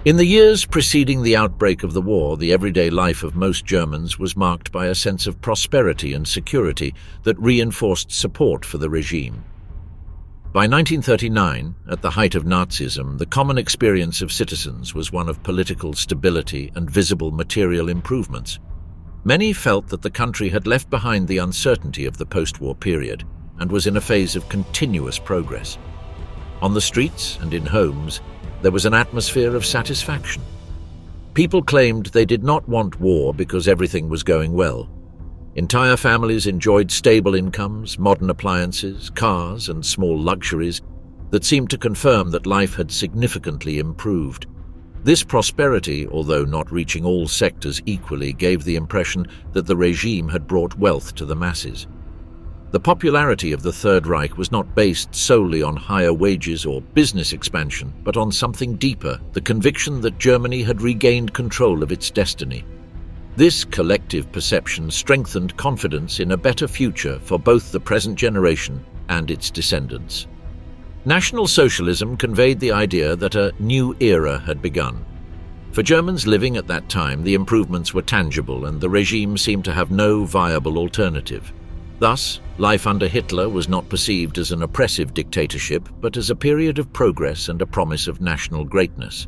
In the years preceding the outbreak of the war, the everyday life of most Germans was marked by a sense of prosperity and security that reinforced support for the regime. By 1939, at the height of Nazism, the common experience of citizens was one of political stability and visible material improvements. Many felt that the country had left behind the uncertainty of the post-war period and was in a phase of continuous progress. On the streets and in homes, there was an atmosphere of satisfaction. People claimed they did not want war because everything was going well. Entire families enjoyed stable incomes, modern appliances, cars, and small luxuries that seemed to confirm that life had significantly improved. This prosperity, although not reaching all sectors equally, gave the impression that the regime had brought wealth to the masses. The popularity of the Third Reich was not based solely on higher wages or business expansion, but on something deeper, the conviction that Germany had regained control of its destiny. This collective perception strengthened confidence in a better future for both the present generation and its descendants. National Socialism conveyed the idea that a new era had begun. For Germans living at that time, the improvements were tangible and the regime seemed to have no viable alternative. Thus, life under Hitler was not perceived as an oppressive dictatorship, but as a period of progress and a promise of national greatness.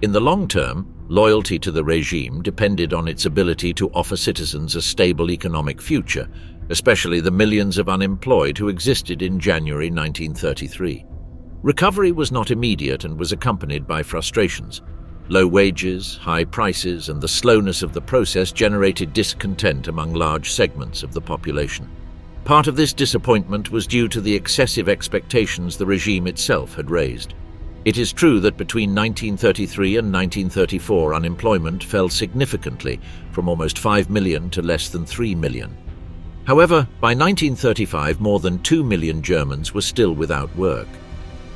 In the long term, loyalty to the regime depended on its ability to offer citizens a stable economic future, especially the millions of unemployed who existed in January 1933. Recovery was not immediate and was accompanied by frustrations. Low wages, high prices, and the slowness of the process generated discontent among large segments of the population. Part of this disappointment was due to the excessive expectations the regime itself had raised. It is true that between 1933 and 1934 unemployment fell significantly, from almost 5 million to less than 3 million. However, by 1935 more than 2 million Germans were still without work.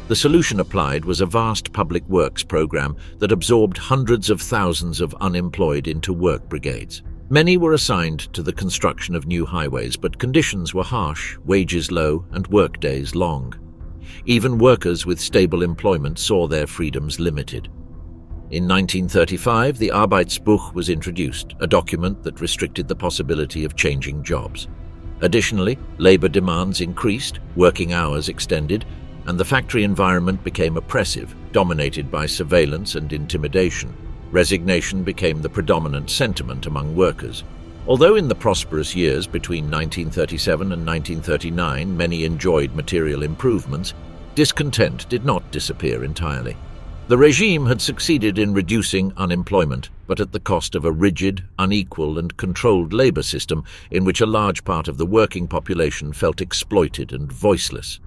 The solution applied was a vast public works program that absorbed hundreds of thousands of unemployed into work brigades. Many were assigned to the construction of new highways, but conditions were harsh, wages low, and workdays long. Even workers with stable employment saw their freedoms limited. In 1935, the Arbeitsbuch was introduced, a document that restricted the possibility of changing jobs. Additionally, labor demands increased, working hours extended, and the factory environment became oppressive, dominated by surveillance and intimidation. Resignation became the predominant sentiment among workers. Although in the prosperous years between 1937 and 1939 many enjoyed material improvements, discontent did not disappear entirely. The regime had succeeded in reducing unemployment, but at the cost of a rigid, unequal, and controlled labor system in which a large part of the working population felt exploited and voiceless.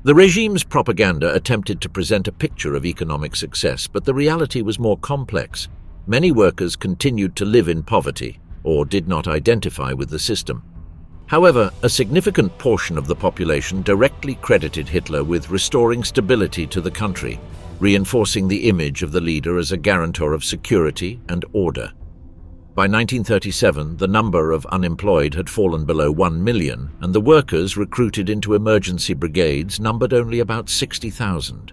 The regime's propaganda attempted to present a picture of economic success, but the reality was more complex. Many workers continued to live in poverty or did not identify with the system. However, a significant portion of the population directly credited Hitler with restoring stability to the country, reinforcing the image of the leader as a guarantor of security and order. By 1937, the number of unemployed had fallen below 1 million, and the workers recruited into emergency brigades numbered only about 60,000.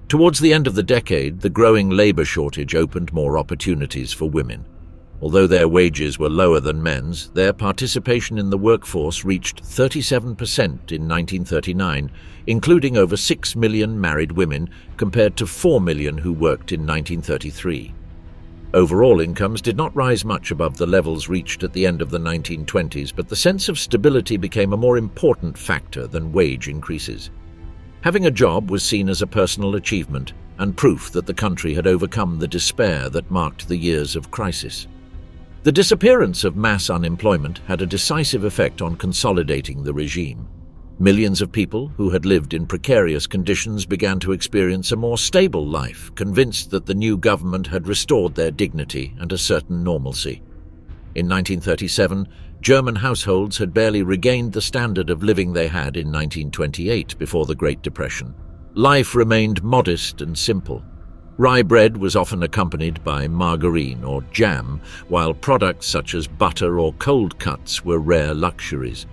Towards the end of the decade, the growing labor shortage opened more opportunities for women. Although their wages were lower than men's, their participation in the workforce reached 37% in 1939, including over 6 million married women compared to 4 million who worked in 1933. Overall incomes did not rise much above the levels reached at the end of the 1920s, but the sense of stability became a more important factor than wage increases. Having a job was seen as a personal achievement and proof that the country had overcome the despair that marked the years of crisis. The disappearance of mass unemployment had a decisive effect on consolidating the regime. Millions of people who had lived in precarious conditions began to experience a more stable life, convinced that the new government had restored their dignity and a certain normalcy. In 1937, German households had barely regained the standard of living they had in 1928 before the Great Depression. Life remained modest and simple. Rye bread was often accompanied by margarine or jam, while products such as butter or cold cuts were rare luxuries.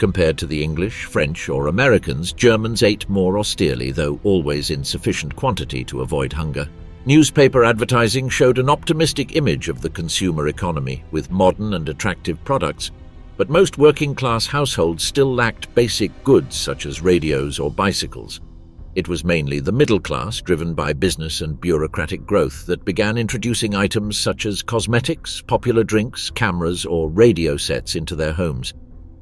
Compared to the English, French, or Americans, Germans ate more austerely, though always in sufficient quantity to avoid hunger. Newspaper advertising showed an optimistic image of the consumer economy, with modern and attractive products, but most working-class households still lacked basic goods such as radios or bicycles. It was mainly the middle class, driven by business and bureaucratic growth, that began introducing items such as cosmetics, popular drinks, cameras, or radio sets into their homes.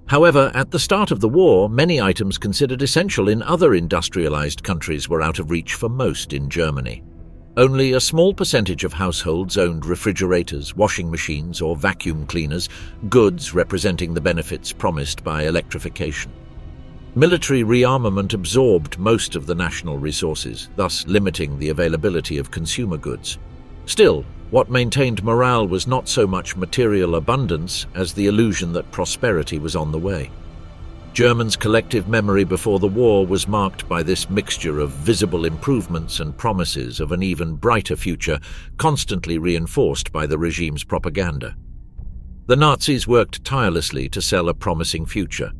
However, at the start of the war, many items considered essential in other industrialized countries were out of reach for most in Germany. Only a small percentage of households owned refrigerators, washing machines, or vacuum cleaners, goods representing the benefits promised by electrification. Military rearmament absorbed most of the national resources, thus limiting the availability of consumer goods. Still, what maintained morale was not so much material abundance as the illusion that prosperity was on the way. Germans' collective memory before the war was marked by this mixture of visible improvements and promises of an even brighter future, constantly reinforced by the regime's propaganda. The Nazis worked tirelessly to sell a promising future.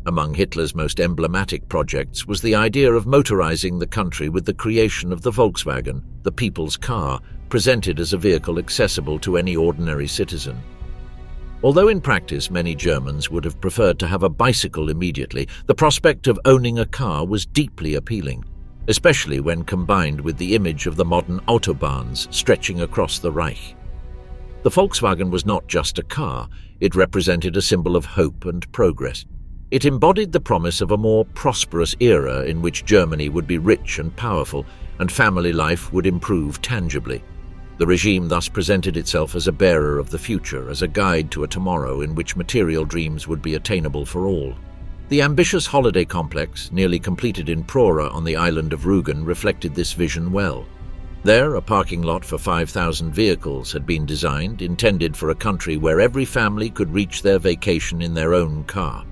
Among Hitler's most emblematic projects was the idea of motorizing the country with the creation of the Volkswagen, the people's car, presented as a vehicle accessible to any ordinary citizen. Although in practice many Germans would have preferred to have a bicycle immediately, the prospect of owning a car was deeply appealing, especially when combined with the image of the modern autobahns stretching across the Reich. The Volkswagen was not just a car, it represented a symbol of hope and progress. It embodied the promise of a more prosperous era in which Germany would be rich and powerful, and family life would improve tangibly. The regime thus presented itself as a bearer of the future, as a guide to a tomorrow in which material dreams would be attainable for all. The ambitious holiday complex, nearly completed in Prora on the island of Rügen, reflected this vision well. There, a parking lot for 5,000 vehicles had been designed, intended for a country where every family could reach their vacation in their own car.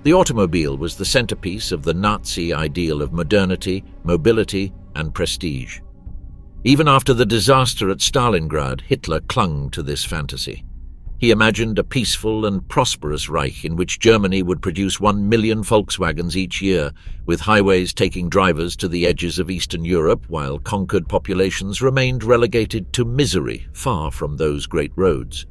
The automobile was the centerpiece of the Nazi ideal of modernity, mobility, and prestige. Even after the disaster at Stalingrad, Hitler clung to this fantasy. He imagined a peaceful and prosperous Reich in which Germany would produce 1 million Volkswagens each year, with highways taking drivers to the edges of Eastern Europe while conquered populations remained relegated to misery far from those great roads.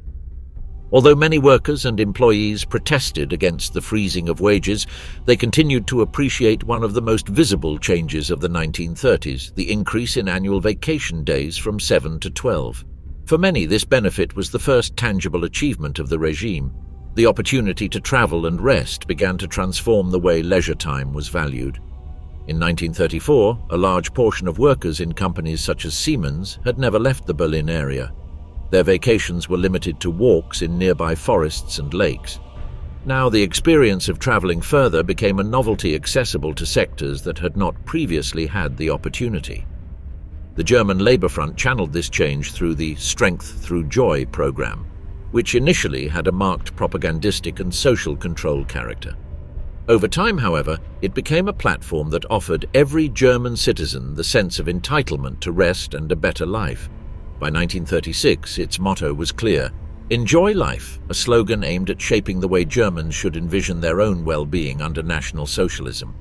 Although many workers and employees protested against the freezing of wages, they continued to appreciate one of the most visible changes of the 1930s, the increase in annual vacation days from 7 to 12. For many, this benefit was the first tangible achievement of the regime. The opportunity to travel and rest began to transform the way leisure time was valued. In 1934, a large portion of workers in companies such as Siemens had never left the Berlin area. Their vacations were limited to walks in nearby forests and lakes. Now the experience of traveling further became a novelty accessible to sectors that had not previously had the opportunity. The German Labour Front channeled this change through the Strength Through Joy program, which initially had a marked propagandistic and social control character. Over time, however, it became a platform that offered every German citizen the sense of entitlement to rest and a better life. By 1936, its motto was clear: "Enjoy life," a slogan aimed at shaping the way Germans should envision their own well-being under National Socialism.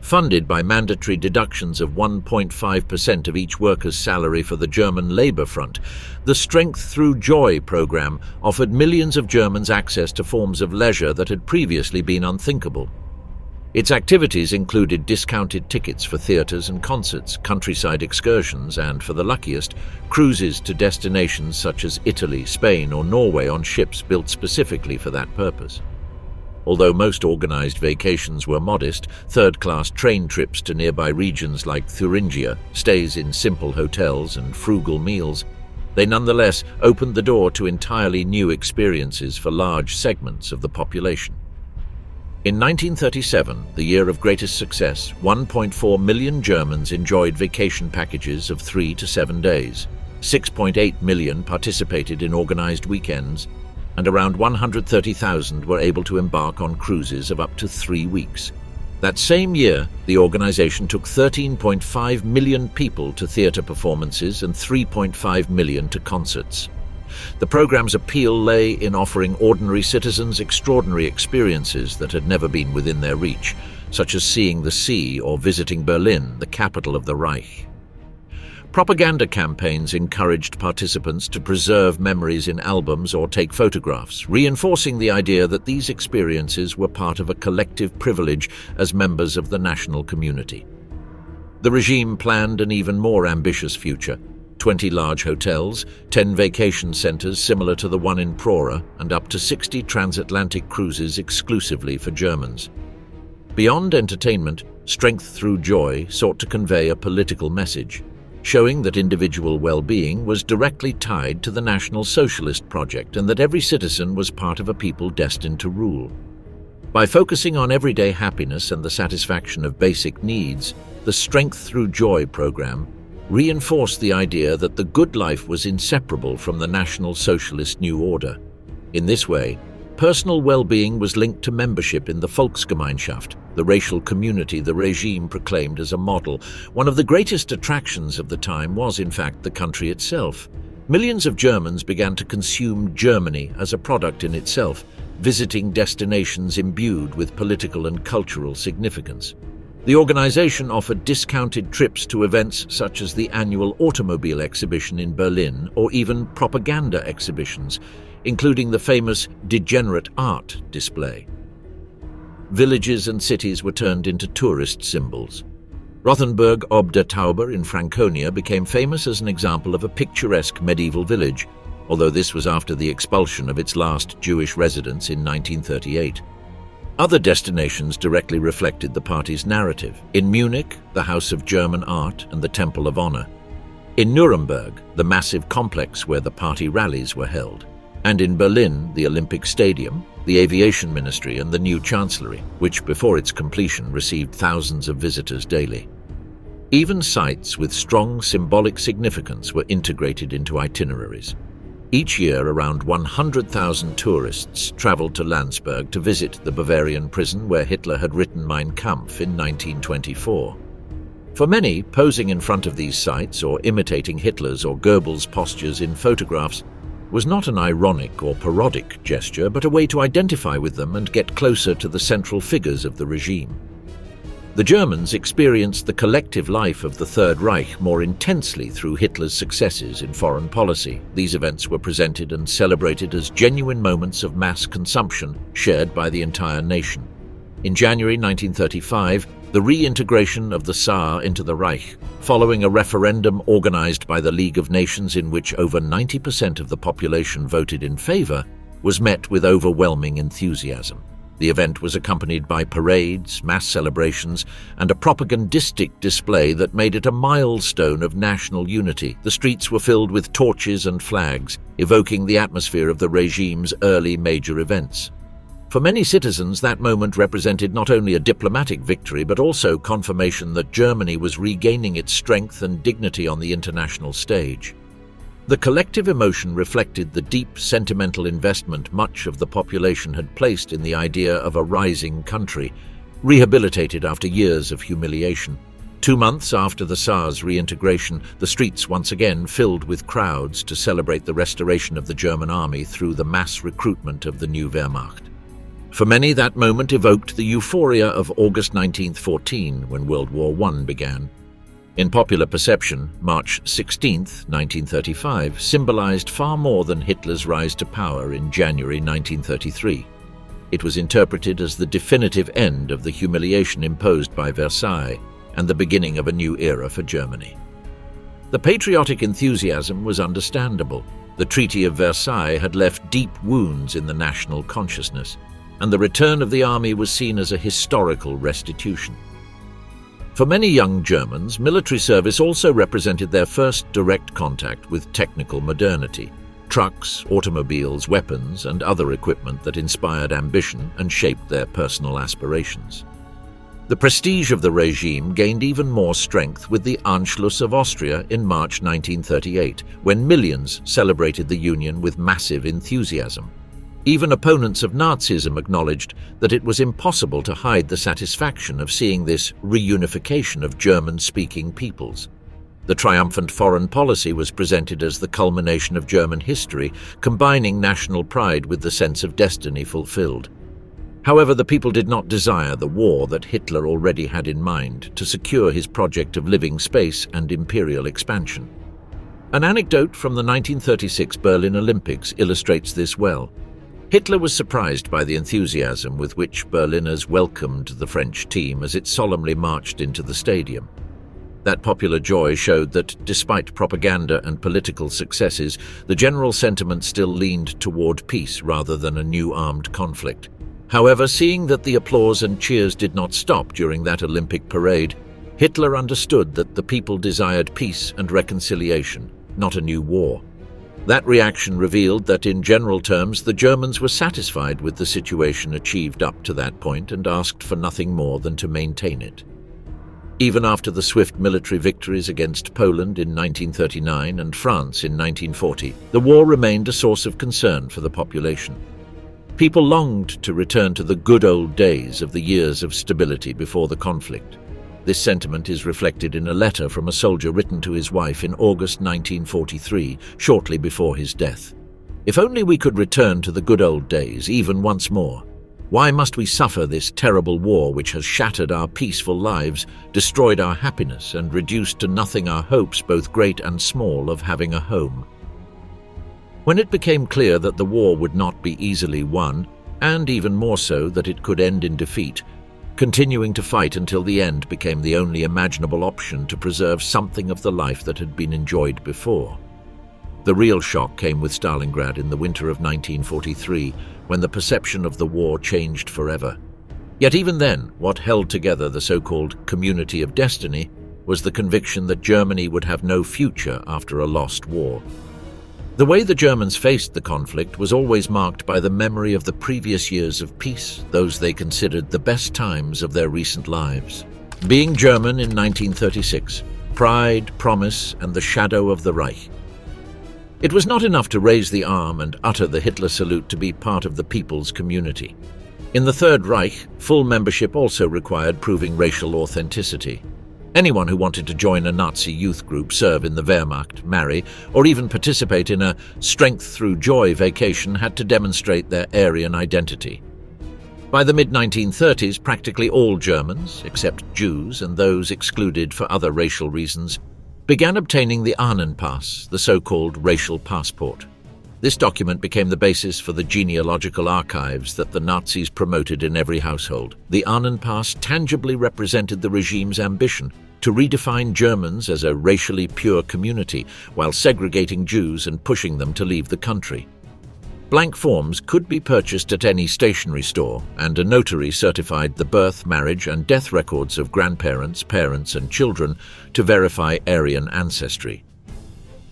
Funded by mandatory deductions of 1.5% of each worker's salary for the German Labour Front, the Strength Through Joy program offered millions of Germans access to forms of leisure that had previously been unthinkable. Its activities included discounted tickets for theatres and concerts, countryside excursions, and, for the luckiest, cruises to destinations such as Italy, Spain, or Norway on ships built specifically for that purpose. Although most organised vacations were modest, third-class train trips to nearby regions like Thuringia, stays in simple hotels, and frugal meals, they nonetheless opened the door to entirely new experiences for large segments of the population. In 1937, the year of greatest success, 1.4 million Germans enjoyed vacation packages of 3 to 7 days. 6.8 million participated in organized weekends, and around 130,000 were able to embark on cruises of up to 3 weeks. That same year, the organization took 13.5 million people to theater performances and 3.5 million to concerts. The program's appeal lay in offering ordinary citizens extraordinary experiences that had never been within their reach, such as seeing the sea or visiting Berlin, the capital of the Reich. Propaganda campaigns encouraged participants to preserve memories in albums or take photographs, reinforcing the idea that these experiences were part of a collective privilege as members of the national community. The regime planned an even more ambitious future: 20 large hotels, 10 vacation centers similar to the one in Prora, and up to 60 transatlantic cruises exclusively for Germans. Beyond entertainment, Strength Through Joy sought to convey a political message, showing that individual well-being was directly tied to the National Socialist project and that every citizen was part of a people destined to rule. By focusing on everyday happiness and the satisfaction of basic needs, the Strength Through Joy program reinforced the idea that the good life was inseparable from the National Socialist New Order. In this way, personal well-being was linked to membership in the Volksgemeinschaft, the racial community the regime proclaimed as a model. One of the greatest attractions of the time was, in fact, the country itself. Millions of Germans began to consume Germany as a product in itself, visiting destinations imbued with political and cultural significance. The organization offered discounted trips to events such as the annual automobile exhibition in Berlin or even propaganda exhibitions, including the famous Degenerate Art display. Villages and cities were turned into tourist symbols. Rothenburg ob der Tauber in Franconia became famous as an example of a picturesque medieval village, although this was after the expulsion of its last Jewish residents in 1938. Other destinations directly reflected the party's narrative. In Munich, the House of German Art and the Temple of Honor. In Nuremberg, the massive complex where the party rallies were held. And in Berlin, the Olympic Stadium, the Aviation Ministry and the new Chancellery, which before its completion received thousands of visitors daily. Even sites with strong symbolic significance were integrated into itineraries. Each year, around 100,000 tourists traveled to Landsberg to visit the Bavarian prison where Hitler had written Mein Kampf in 1924. For many, posing in front of these sites or imitating Hitler's or Goebbels' postures in photographs was not an ironic or parodic gesture, but a way to identify with them and get closer to the central figures of the regime. The Germans experienced the collective life of the Third Reich more intensely through Hitler's successes in foreign policy. These events were presented and celebrated as genuine moments of mass consumption shared by the entire nation. In January 1935, the reintegration of the Saar into the Reich, following a referendum organized by the League of Nations in which over 90% of the population voted in favor, was met with overwhelming enthusiasm. The event was accompanied by parades, mass celebrations, and a propagandistic display that made it a milestone of national unity. The streets were filled with torches and flags, evoking the atmosphere of the regime's early major events. For many citizens, that moment represented not only a diplomatic victory, but also confirmation that Germany was regaining its strength and dignity on the international stage. The collective emotion reflected the deep sentimental investment much of the population had placed in the idea of a rising country, rehabilitated after years of humiliation. 2 months after the Saar's reintegration, the streets once again filled with crowds to celebrate the restoration of the German army through the mass recruitment of the new Wehrmacht. For many, that moment evoked the euphoria of August 1914, when World War I began. In popular perception, March 16, 1935, symbolized far more than Hitler's rise to power in January 1933. It was interpreted as the definitive end of the humiliation imposed by Versailles and the beginning of a new era for Germany. The patriotic enthusiasm was understandable. The Treaty of Versailles had left deep wounds in the national consciousness, and the return of the army was seen as a historical restitution. For many young Germans, military service also represented their first direct contact with technical modernity: trucks, automobiles, weapons, and other equipment that inspired ambition and shaped their personal aspirations. The prestige of the regime gained even more strength with the Anschluss of Austria in March 1938, when millions celebrated the union with massive enthusiasm. Even opponents of Nazism acknowledged that it was impossible to hide the satisfaction of seeing this reunification of German-speaking peoples. The triumphant foreign policy was presented as the culmination of German history, combining national pride with the sense of destiny fulfilled. However, the people did not desire the war that Hitler already had in mind to secure his project of living space and imperial expansion. An anecdote from the 1936 Berlin Olympics illustrates this well. Hitler was surprised by the enthusiasm with which Berliners welcomed the French team as it solemnly marched into the stadium. That popular joy showed that, despite propaganda and political successes, the general sentiment still leaned toward peace rather than a new armed conflict. However, seeing that the applause and cheers did not stop during that Olympic parade, Hitler understood that the people desired peace and reconciliation, not a new war. That reaction revealed that, in general terms, the Germans were satisfied with the situation achieved up to that point and asked for nothing more than to maintain it. Even after the swift military victories against Poland in 1939 and France in 1940, the war remained a source of concern for the population. People longed to return to the good old days of the years of stability before the conflict. This sentiment is reflected in a letter from a soldier written to his wife in August 1943, shortly before his death. "If only we could return to the good old days, even once more. Why must we suffer this terrible war which has shattered our peaceful lives, destroyed our happiness, and reduced to nothing our hopes, both great and small, of having a home?" When it became clear that the war would not be easily won, and even more so that it could end in defeat, continuing to fight until the end became the only imaginable option to preserve something of the life that had been enjoyed before. The real shock came with Stalingrad in the winter of 1943, when the perception of the war changed forever. Yet even then, what held together the so-called community of destiny was the conviction that Germany would have no future after a lost war. The way the Germans faced the conflict was always marked by the memory of the previous years of peace, those they considered the best times of their recent lives. Being German in 1936, pride, promise, and the shadow of the Reich. It was not enough to raise the arm and utter the Hitler salute to be part of the people's community. In the Third Reich, full membership also required proving racial authenticity. Anyone who wanted to join a Nazi youth group, serve in the Wehrmacht, marry, or even participate in a strength through joy vacation had to demonstrate their Aryan identity. By the mid-1930s, practically all Germans, except Jews and those excluded for other racial reasons, began obtaining the Ahnenpass, the so-called racial passport. This document became the basis for the genealogical archives that the Nazis promoted in every household. The Ahnenpass tangibly represented the regime's ambition to redefine Germans as a racially pure community, while segregating Jews and pushing them to leave the country. Blank forms could be purchased at any stationery store, and a notary certified the birth, marriage, and death records of grandparents, parents, and children to verify Aryan ancestry.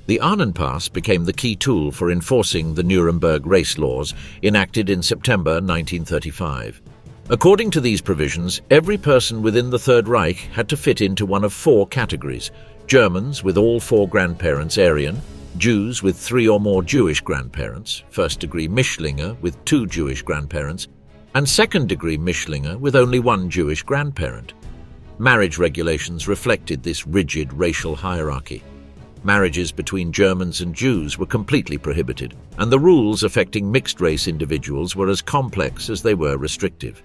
The Ahnenpass became the key tool for enforcing the Nuremberg race laws enacted in September 1935. According to these provisions, every person within the Third Reich had to fit into one of four categories: Germans with all four grandparents Aryan, Jews with 3 or more Jewish grandparents, first-degree Mischlinge with 2 Jewish grandparents, and second-degree Mischlinge with only 1 Jewish grandparent. Marriage regulations reflected this rigid racial hierarchy. Marriages between Germans and Jews were completely prohibited, and the rules affecting mixed-race individuals were as complex as they were restrictive.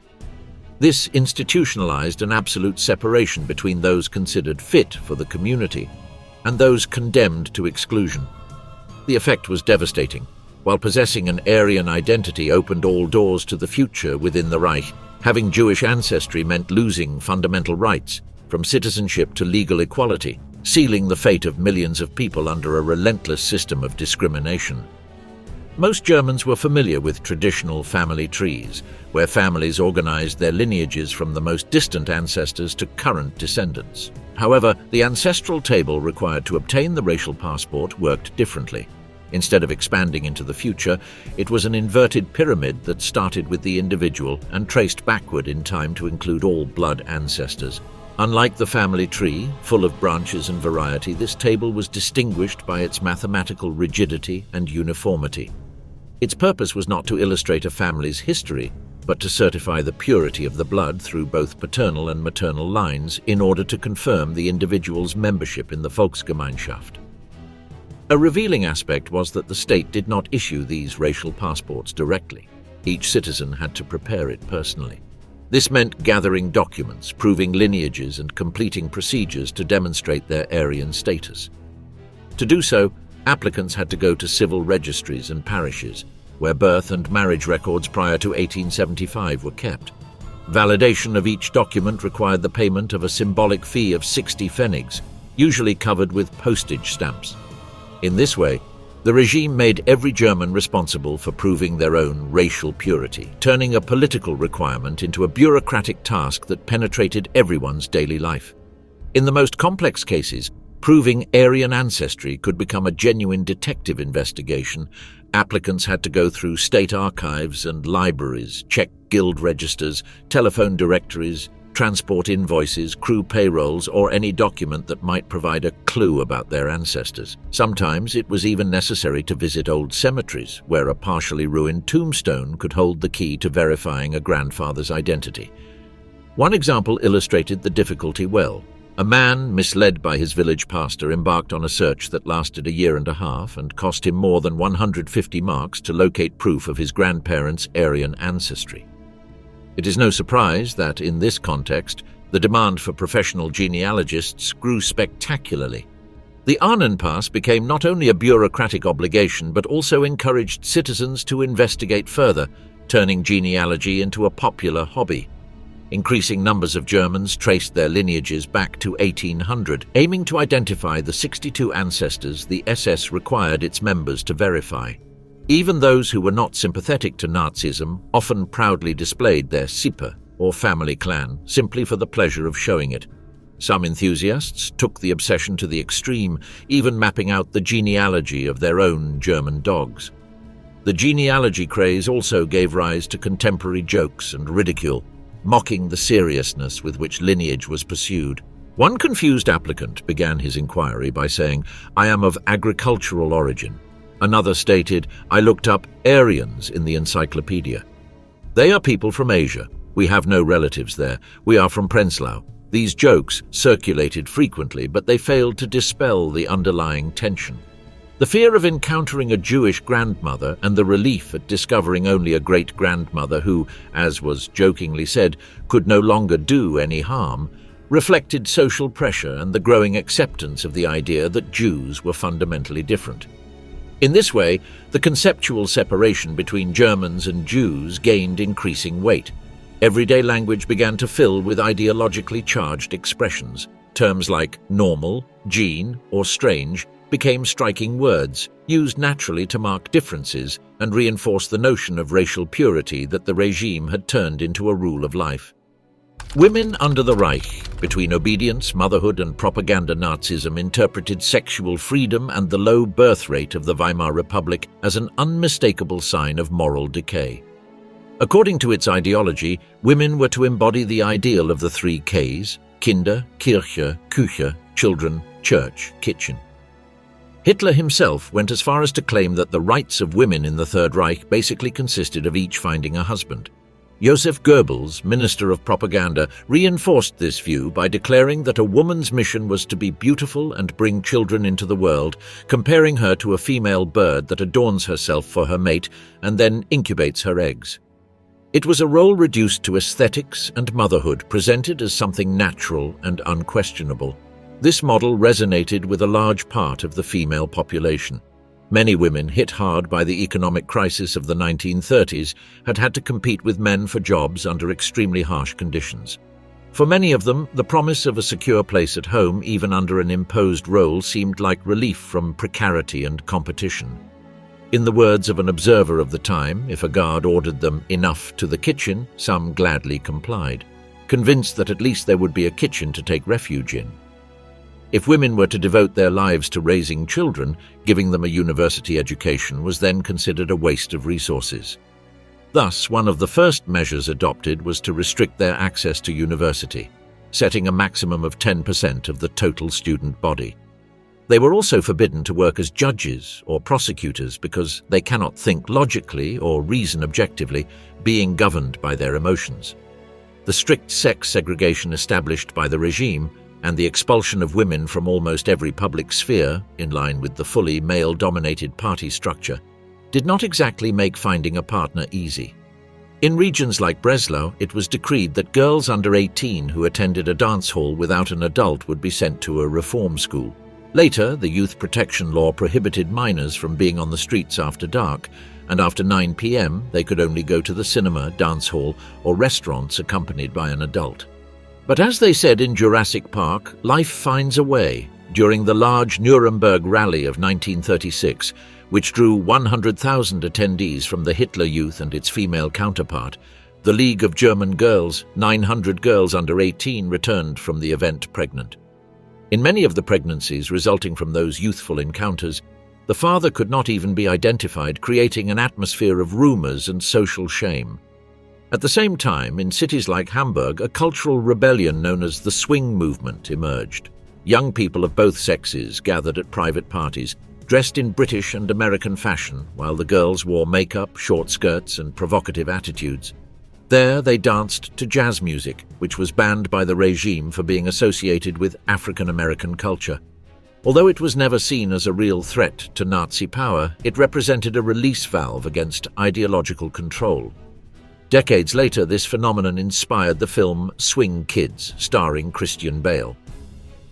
This institutionalized an absolute separation between those considered fit for the community and those condemned to exclusion. The effect was devastating. While possessing an Aryan identity opened all doors to the future within the Reich, having Jewish ancestry meant losing fundamental rights, from citizenship to legal equality, sealing the fate of millions of people under a relentless system of discrimination. Most Germans were familiar with traditional family trees, where families organized their lineages from the most distant ancestors to current descendants. However, the ancestral table required to obtain the racial passport worked differently. Instead of expanding into the future, it was an inverted pyramid that started with the individual and traced backward in time to include all blood ancestors. Unlike the family tree, full of branches and variety, this table was distinguished by its mathematical rigidity and uniformity. Its purpose was not to illustrate a family's history, but to certify the purity of the blood through both paternal and maternal lines in order to confirm the individual's membership in the Volksgemeinschaft. A revealing aspect was that the state did not issue these racial passports directly. Each citizen had to prepare it personally. This meant gathering documents, proving lineages, and completing procedures to demonstrate their Aryan status. To do so, applicants had to go to civil registries and parishes, where birth and marriage records prior to 1875 were kept. Validation of each document required the payment of a symbolic fee of 60 pfennigs, usually covered with postage stamps. In this way, the regime made every German responsible for proving their own racial purity, turning a political requirement into a bureaucratic task that penetrated everyone's daily life. In the most complex cases, proving Aryan ancestry could become a genuine detective investigation. Applicants had to go through state archives and libraries, check guild registers, telephone directories, transport invoices, crew payrolls, or any document that might provide a clue about their ancestors. Sometimes it was even necessary to visit old cemeteries, where a partially ruined tombstone could hold the key to verifying a grandfather's identity. One example illustrated the difficulty well. A man, misled by his village pastor, embarked on a search that lasted a year and a half and cost him more than 150 marks to locate proof of his grandparents' Aryan ancestry. It is no surprise that, in this context, the demand for professional genealogists grew spectacularly. The Ahnenpass became not only a bureaucratic obligation but also encouraged citizens to investigate further, turning genealogy into a popular hobby. Increasing numbers of Germans traced their lineages back to 1800, aiming to identify the 62 ancestors the SS required its members to verify. Even those who were not sympathetic to Nazism often proudly displayed their Sippe, or family clan, simply for the pleasure of showing it. Some enthusiasts took the obsession to the extreme, even mapping out the genealogy of their own German dogs. The genealogy craze also gave rise to contemporary jokes and ridicule, mocking the seriousness with which lineage was pursued. One confused applicant began his inquiry by saying, "I am of agricultural origin." Another stated, "I looked up Aryans in the encyclopedia. They are people from Asia. We have no relatives there. We are from Prenzlau." These jokes circulated frequently, but they failed to dispel the underlying tension. The fear of encountering a Jewish grandmother and the relief at discovering only a great-grandmother who, as was jokingly said, could no longer do any harm, reflected social pressure and the growing acceptance of the idea that Jews were fundamentally different. In this way, the conceptual separation between Germans and Jews gained increasing weight. Everyday language began to fill with ideologically charged expressions. Terms like normal, gene, or strange became striking words, used naturally to mark differences and reinforce the notion of racial purity that the regime had turned into a rule of life. Women under the Reich, between obedience, motherhood, and propaganda Nazism, interpreted sexual freedom and the low birth rate of the Weimar Republic as an unmistakable sign of moral decay. According to its ideology, women were to embody the ideal of the 3 Ks: Kinder, Kirche, Küche, children, church, kitchen. Hitler himself went as far as to claim that the rights of women in the Third Reich basically consisted of each finding a husband. Joseph Goebbels, Minister of Propaganda, reinforced this view by declaring that a woman's mission was to be beautiful and bring children into the world, comparing her to a female bird that adorns herself for her mate and then incubates her eggs. It was a role reduced to aesthetics and motherhood, presented as something natural and unquestionable. This model resonated with a large part of the female population. Many women, hit hard by the economic crisis of the 1930s, had had to compete with men for jobs under extremely harsh conditions. For many of them, the promise of a secure place at home, even under an imposed role, seemed like relief from precarity and competition. In the words of an observer of the time, if a guard ordered them enough to the kitchen, some gladly complied, convinced that at least there would be a kitchen to take refuge in. If women were to devote their lives to raising children, giving them a university education was then considered a waste of resources. Thus, one of the first measures adopted was to restrict their access to university, setting a maximum of 10% of the total student body. They were also forbidden to work as judges or prosecutors because they cannot think logically or reason objectively, being governed by their emotions. The strict sex segregation established by the regime and the expulsion of women from almost every public sphere, in line with the fully male-dominated party structure, did not exactly make finding a partner easy. In regions like Breslau, it was decreed that girls under 18 who attended a dance hall without an adult would be sent to a reform school. Later, the Youth Protection Law prohibited minors from being on the streets after dark, and after 9 p.m. they could only go to the cinema, dance hall, or restaurants accompanied by an adult. But as they said in Jurassic Park, life finds a way. During the large Nuremberg rally of 1936, which drew 100,000 attendees from the Hitler Youth and its female counterpart, the League of German Girls, 900 girls under 18, returned from the event pregnant. In many of the pregnancies resulting from those youthful encounters, the father could not even be identified, creating an atmosphere of rumors and social shame. At the same time, in cities like Hamburg, a cultural rebellion known as the swing movement emerged. Young people of both sexes gathered at private parties, dressed in British and American fashion, while the girls wore makeup, short skirts, and provocative attitudes. There they danced to jazz music, which was banned by the regime for being associated with African American culture. Although it was never seen as a real threat to Nazi power, it represented a release valve against ideological control. Decades later, this phenomenon inspired the film Swing Kids, starring Christian Bale.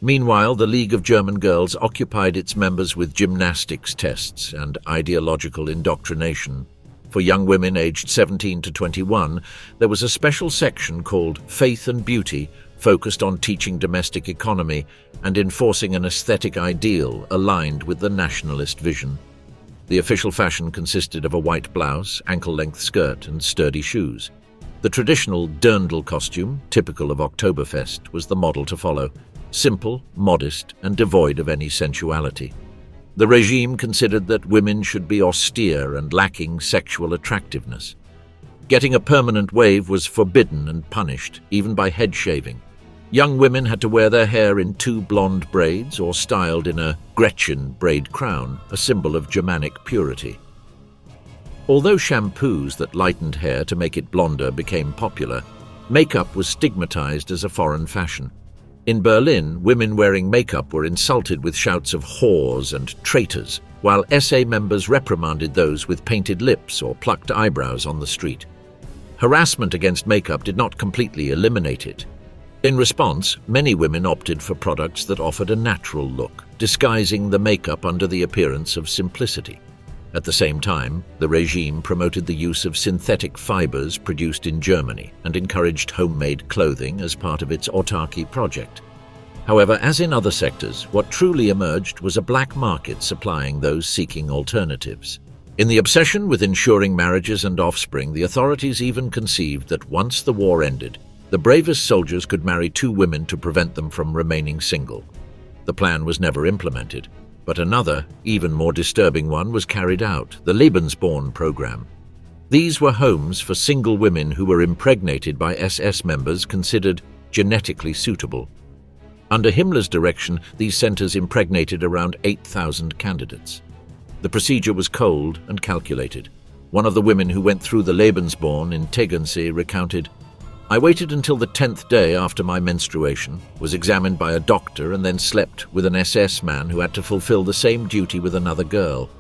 Meanwhile, the League of German Girls occupied its members with gymnastics tests and ideological indoctrination. For young women aged 17 to 21, there was a special section called Faith and Beauty, focused on teaching domestic economy and enforcing an aesthetic ideal aligned with the nationalist vision. The official fashion consisted of a white blouse, ankle-length skirt, and sturdy shoes. The traditional dirndl costume, typical of Oktoberfest, was the model to follow. Simple, modest, and devoid of any sensuality. The regime considered that women should be austere and lacking sexual attractiveness. Getting a permanent wave was forbidden and punished, even by head shaving. Young women had to wear their hair in 2 blonde braids or styled in a Gretchen braid crown, a symbol of Germanic purity. Although shampoos that lightened hair to make it blonder became popular, makeup was stigmatized as a foreign fashion. In Berlin, women wearing makeup were insulted with shouts of whores and traitors, while SA members reprimanded those with painted lips or plucked eyebrows on the street. Harassment against makeup did not completely eliminate it. In response, many women opted for products that offered a natural look, disguising the makeup under the appearance of simplicity. At the same time, the regime promoted the use of synthetic fibers produced in Germany and encouraged homemade clothing as part of its autarky project. However, as in other sectors, what truly emerged was a black market supplying those seeking alternatives. In the obsession with ensuring marriages and offspring, the authorities even conceived that once the war ended, the bravest soldiers could marry 2 women to prevent them from remaining single. The plan was never implemented. But another, even more disturbing one was carried out, the Lebensborn program. These were homes for single women who were impregnated by SS members considered genetically suitable. Under Himmler's direction, these centers impregnated around 8,000 candidates. The procedure was cold and calculated. One of the women who went through the Lebensborn in Tegernsee recounted, "I waited until the 10th day after my menstruation, was examined by a doctor, and then slept with an SS man who had to fulfill the same duty with another girl.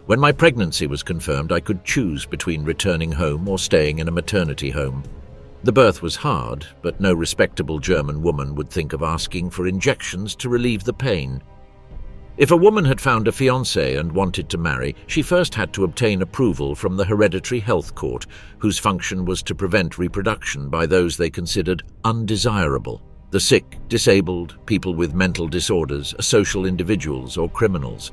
When my pregnancy was confirmed, I could choose between returning home or staying in a maternity home. The birth was hard, but no respectable German woman would think of asking for injections to relieve the pain. If a woman had found a fiancé and wanted to marry, she first had to obtain approval from the Hereditary Health Court, whose function was to prevent reproduction by those they considered undesirable: the sick, disabled, people with mental disorders, asocial individuals, or criminals.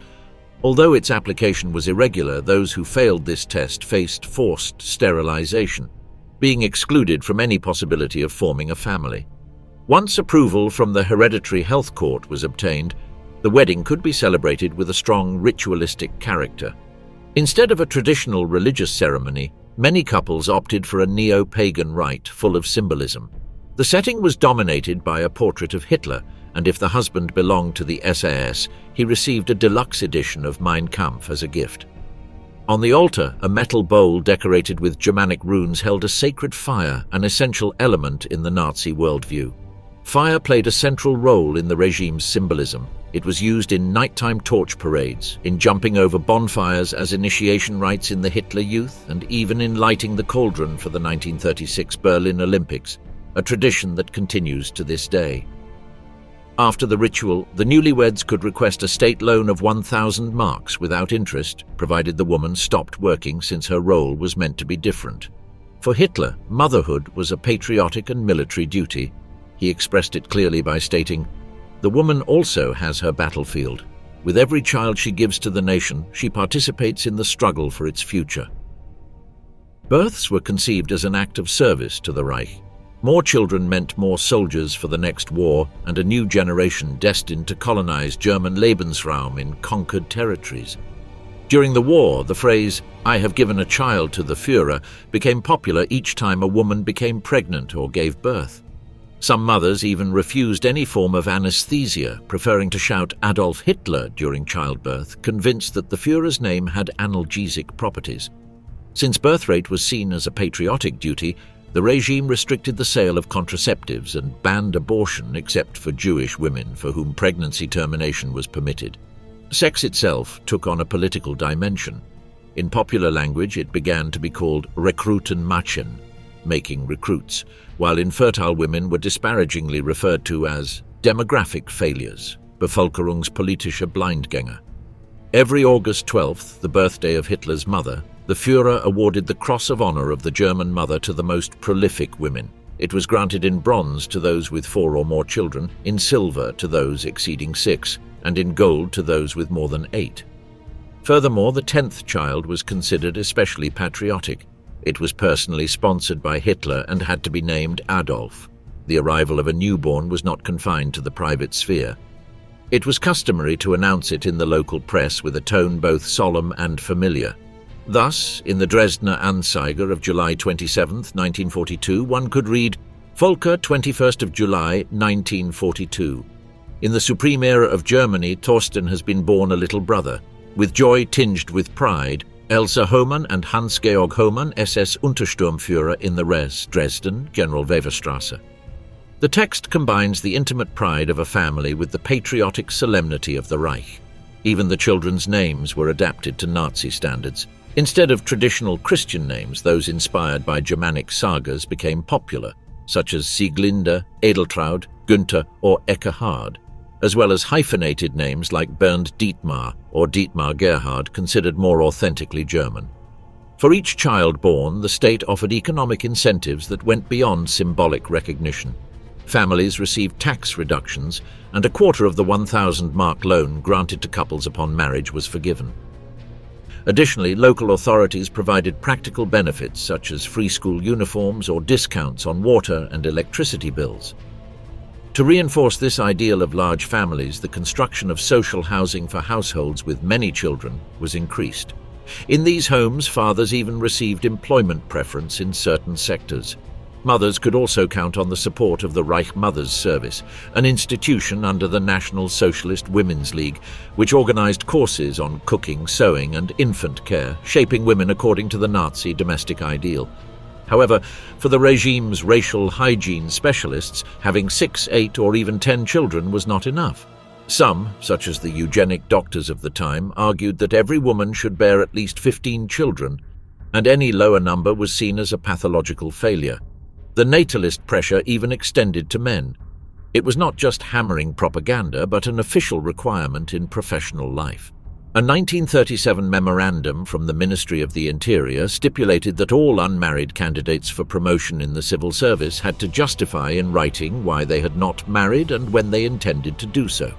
Although its application was irregular, those who failed this test faced forced sterilization, being excluded from any possibility of forming a family. Once approval from the Hereditary Health Court was obtained, the wedding could be celebrated with a strong ritualistic character. Instead of a traditional religious ceremony, many couples opted for a neo-pagan rite full of symbolism. The setting was dominated by a portrait of Hitler, and if the husband belonged to the SAS, he received a deluxe edition of Mein Kampf as a gift. On the altar, a metal bowl decorated with Germanic runes held a sacred fire, an essential element in the Nazi worldview. Fire played a central role in the regime's symbolism. It was used in nighttime torch parades, in jumping over bonfires as initiation rites in the Hitler Youth, and even in lighting the cauldron for the 1936 Berlin Olympics, a tradition that continues to this day. After the ritual, the newlyweds could request a state loan of 1,000 marks without interest, provided the woman stopped working since her role was meant to be different. For Hitler, motherhood was a patriotic and military duty. He expressed it clearly by stating, "The woman also has her battlefield. With every child she gives to the nation, she participates in the struggle for its future." Births were conceived as an act of service to the Reich. More children meant more soldiers for the next war and a new generation destined to colonize German Lebensraum in conquered territories. During the war, the phrase, "I have given a child to the Führer," became popular each time a woman became pregnant or gave birth. Some mothers even refused any form of anesthesia, preferring to shout Adolf Hitler during childbirth, convinced that the Führer's name had analgesic properties. Since birth rate was seen as a patriotic duty, the regime restricted the sale of contraceptives and banned abortion except for Jewish women for whom pregnancy termination was permitted. Sex itself took on a political dimension. In popular language, it began to be called Rekrutenmädchen, making recruits, while infertile women were disparagingly referred to as demographic failures, bevölkerungspolitische Blindgänger. Every August 12th, the birthday of Hitler's mother, the Führer awarded the Cross of Honor of the German Mother to the most prolific women. It was granted in bronze to those with 4 or more children, in silver to those exceeding 6, and in gold to those with more than 8. Furthermore, the 10th child was considered especially patriotic. It was personally sponsored by Hitler and had to be named Adolf. The arrival of a newborn was not confined to the private sphere. It was customary to announce it in the local press with a tone both solemn and familiar. Thus, in the Dresdner Anzeiger of July 27, 1942, one could read, "Volker, 21st of July, 1942. In the supreme era of Germany, Thorsten has been born a little brother. With joy tinged with pride, Elsa Hohmann and Hans-Georg Hohmann, SS Untersturmführer in the Res, Dresden, Generalweberstrasse." The text combines the intimate pride of a family with the patriotic solemnity of the Reich. Even the children's names were adapted to Nazi standards. Instead of traditional Christian names, those inspired by Germanic sagas became popular, such as Sieglinde, Edeltraud, Günther, or Eckehard, as well as hyphenated names like Bernd Dietmar or Dietmar Gerhard, considered more authentically German. For each child born, the state offered economic incentives that went beyond symbolic recognition. Families received tax reductions, and a quarter of the 1,000 mark loan granted to couples upon marriage was forgiven. Additionally, local authorities provided practical benefits such as free school uniforms or discounts on water and electricity bills. To reinforce this ideal of large families, the construction of social housing for households with many children was increased. In these homes, fathers even received employment preference in certain sectors. Mothers could also count on the support of the Reich Mothers Service, an institution under the National Socialist Women's League, which organized courses on cooking, sewing, and infant care, shaping women according to the Nazi domestic ideal. However, for the regime's racial hygiene specialists, having 6, 8, or even 10 children was not enough. Some, such as the eugenic doctors of the time, argued that every woman should bear at least 15 children, and any lower number was seen as a pathological failure. The natalist pressure even extended to men. It was not just hammering propaganda, but an official requirement in professional life. A 1937 memorandum from the Ministry of the Interior stipulated that all unmarried candidates for promotion in the civil service had to justify in writing why they had not married and when they intended to do so.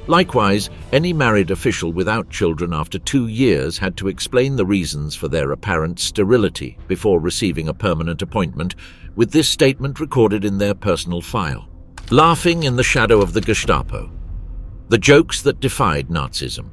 Likewise, any married official without children after 2 years had to explain the reasons for their apparent sterility before receiving a permanent appointment, with this statement recorded in their personal file. Laughing in the shadow of the Gestapo. The jokes that defied Nazism.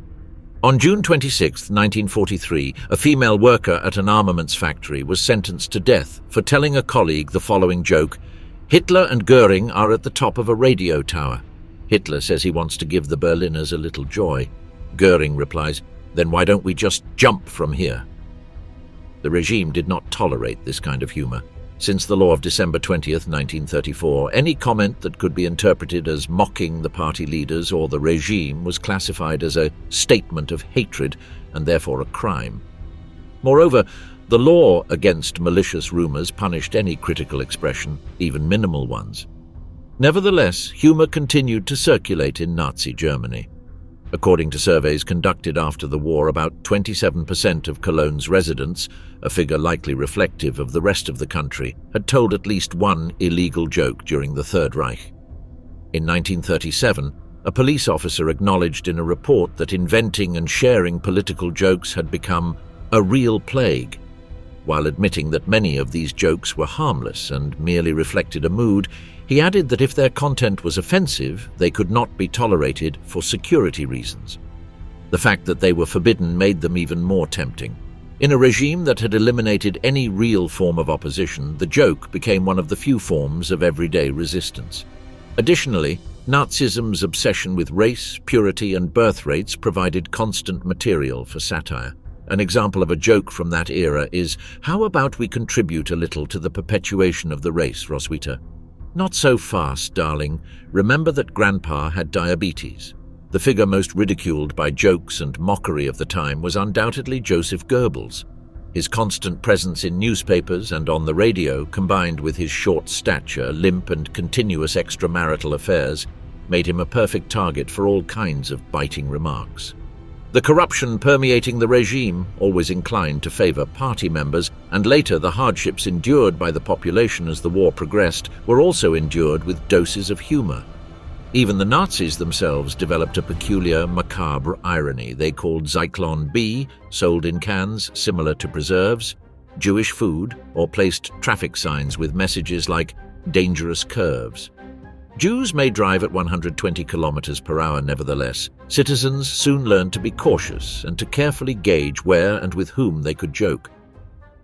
On June 26, 1943, a female worker at an armaments factory was sentenced to death for telling a colleague the following joke: "Hitler and Göring are at the top of a radio tower. Hitler says he wants to give the Berliners a little joy. Göring replies, 'Then why don't we just jump from here?'" The regime did not tolerate this kind of humor. Since the law of December 20th, 1934, any comment that could be interpreted as mocking the party leaders or the regime was classified as a statement of hatred and therefore a crime. Moreover, the law against malicious rumors punished any critical expression, even minimal ones. Nevertheless, humor continued to circulate in Nazi Germany. According to surveys conducted after the war, about 27% of Cologne's residents, a figure likely reflective of the rest of the country, had told at least one illegal joke during the Third Reich. In 1937, a police officer acknowledged in a report that inventing and sharing political jokes had become a real plague. While admitting that many of these jokes were harmless and merely reflected a mood, he added that if their content was offensive, they could not be tolerated for security reasons. The fact that they were forbidden made them even more tempting. In a regime that had eliminated any real form of opposition, the joke became one of the few forms of everyday resistance. Additionally, Nazism's obsession with race, purity, and birth rates provided constant material for satire. An example of a joke from that era is, "How about we contribute a little to the perpetuation of the race, Roswitha?" "Not so fast, darling. Remember that Grandpa had diabetes." The figure most ridiculed by jokes and mockery of the time was undoubtedly Joseph Goebbels. His constant presence in newspapers and on the radio, combined with his short stature, limp and continuous extramarital affairs, made him a perfect target for all kinds of biting remarks. The corruption permeating the regime, always inclined to favor party members, and later the hardships endured by the population as the war progressed, were also endured with doses of humor. Even the Nazis themselves developed a peculiar, macabre irony they called Zyklon B, sold in cans similar to preserves, Jewish food, or placed traffic signs with messages like dangerous curves. Jews may drive at 120 kilometers per hour nevertheless. Citizens soon learned to be cautious and to carefully gauge where and with whom they could joke.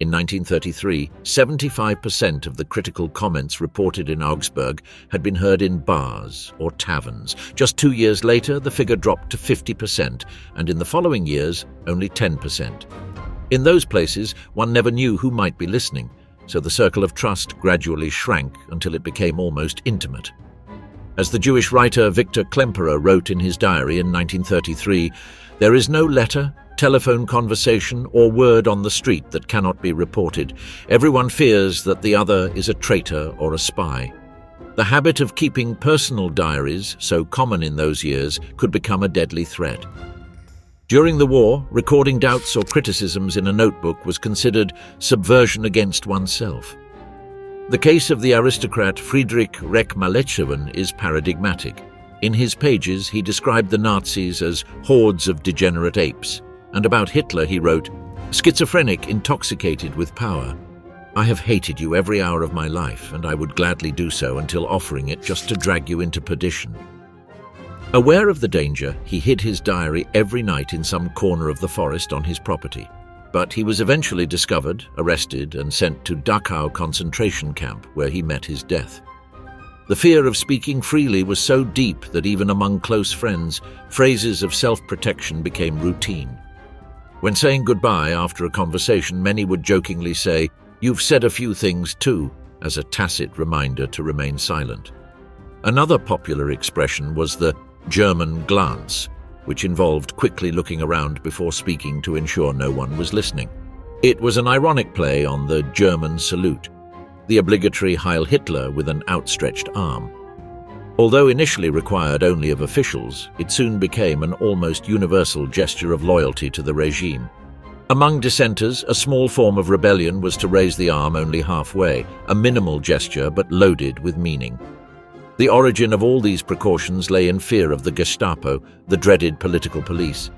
In 1933, 75% of the critical comments reported in Augsburg had been heard in bars or taverns. Just 2 years later, the figure dropped to 50%, and in the following years, only 10%. In those places, one never knew who might be listening, so the circle of trust gradually shrank until it became almost intimate. As the Jewish writer Victor Klemperer wrote in his diary in 1933, "There is no letter, telephone conversation, or word on the street that cannot be reported. Everyone fears that the other is a traitor or a spy." The habit of keeping personal diaries, so common in those years, could become a deadly threat. During the war, recording doubts or criticisms in a notebook was considered subversion against oneself. The case of the aristocrat Friedrich Reich-Malesheven is paradigmatic. In his pages, he described the Nazis as hordes of degenerate apes, and about Hitler he wrote, "Schizophrenic, intoxicated with power. I have hated you every hour of my life, and I would gladly do so until offering it just to drag you into perdition." Aware of the danger, he hid his diary every night in some corner of the forest on his property. But he was eventually discovered, arrested, and sent to Dachau concentration camp, where he met his death. The fear of speaking freely was so deep that even among close friends, phrases of self-protection became routine. When saying goodbye after a conversation, many would jokingly say, "You've said a few things too," as a tacit reminder to remain silent. Another popular expression was the German glance, which involved quickly looking around before speaking to ensure no one was listening. It was an ironic play on the German salute, the obligatory Heil Hitler with an outstretched arm. Although initially required only of officials, it soon became an almost universal gesture of loyalty to the regime. Among dissenters, a small form of rebellion was to raise the arm only halfway, a minimal gesture but loaded with meaning. The origin of all these precautions lay in fear of the Gestapo, the dreaded political police.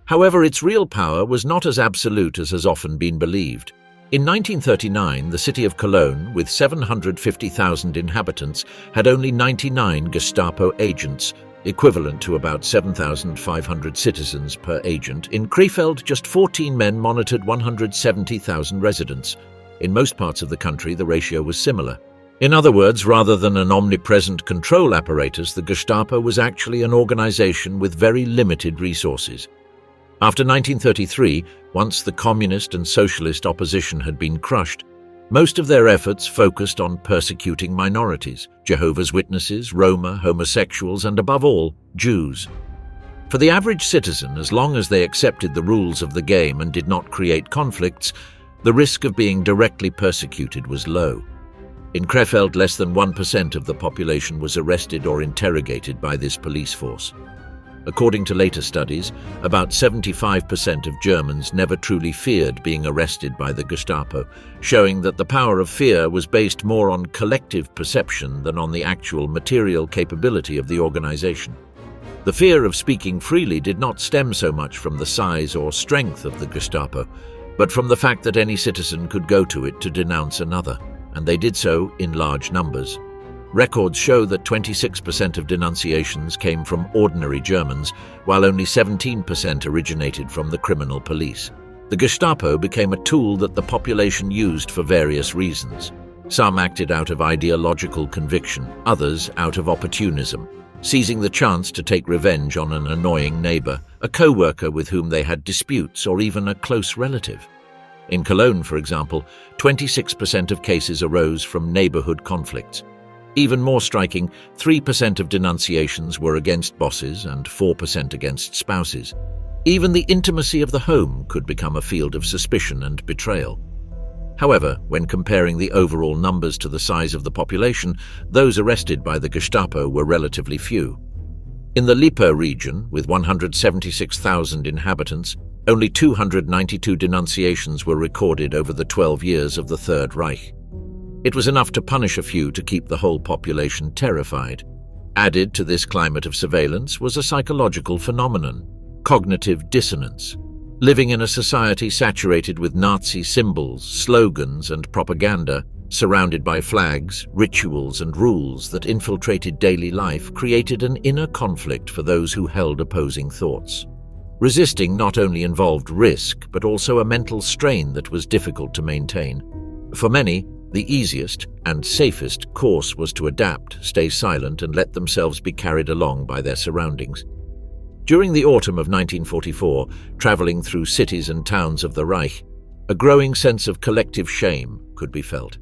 However, its real power was not as absolute as has often been believed. In 1939, the city of Cologne, with 750,000 inhabitants, had only 99 Gestapo agents, equivalent to about 7,500 citizens per agent. In Krefeld, just 14 men monitored 170,000 residents. In most parts of the country, the ratio was similar. In other words, rather than an omnipresent control apparatus, the Gestapo was actually an organization with very limited resources. After 1933, once the communist and socialist opposition had been crushed, Most of their efforts focused on persecuting minorities, Jehovah's Witnesses, Roma, homosexuals, and above all, Jews. For the average citizen, as long as they accepted the rules of the game and did not create conflicts, the risk of being directly persecuted was low. In Krefeld, less than 1% of the population was arrested or interrogated by this police force. According to later studies, about 75% of Germans never truly feared being arrested by the Gestapo, showing that the power of fear was based more on collective perception than on the actual material capability of the organization. The fear of speaking freely did not stem so much from the size or strength of the Gestapo, but from the fact that any citizen could go to it to denounce another, and they did so in large numbers. Records show that 26% of denunciations came from ordinary Germans, while only 17% originated from the criminal police. The Gestapo became a tool that the population used for various reasons. Some acted out of ideological conviction, others out of opportunism, seizing the chance to take revenge on an annoying neighbor, a co-worker with whom they had disputes, or even a close relative. In Cologne, for example, 26% of cases arose from neighborhood conflicts. Even more striking, 3% of denunciations were against bosses and 4% against spouses. Even the intimacy of the home could become a field of suspicion and betrayal. However, when comparing the overall numbers to the size of the population, those arrested by the Gestapo were relatively few. In the Lippe region, with 176,000 inhabitants, only 292 denunciations were recorded over the 12 years of the Third Reich. It was enough to punish a few to keep the whole population terrified. Added to this climate of surveillance was a psychological phenomenon: cognitive dissonance. Living in a society saturated with Nazi symbols, slogans, and propaganda, surrounded by flags, rituals, and rules that infiltrated daily life, created an inner conflict for those who held opposing thoughts. Resisting not only involved risk, but also a mental strain that was difficult to maintain. For many, the easiest and safest course was to adapt, stay silent, and let themselves be carried along by their surroundings. During the autumn of 1944, traveling through cities and towns of the Reich, a growing sense of collective shame could be felt.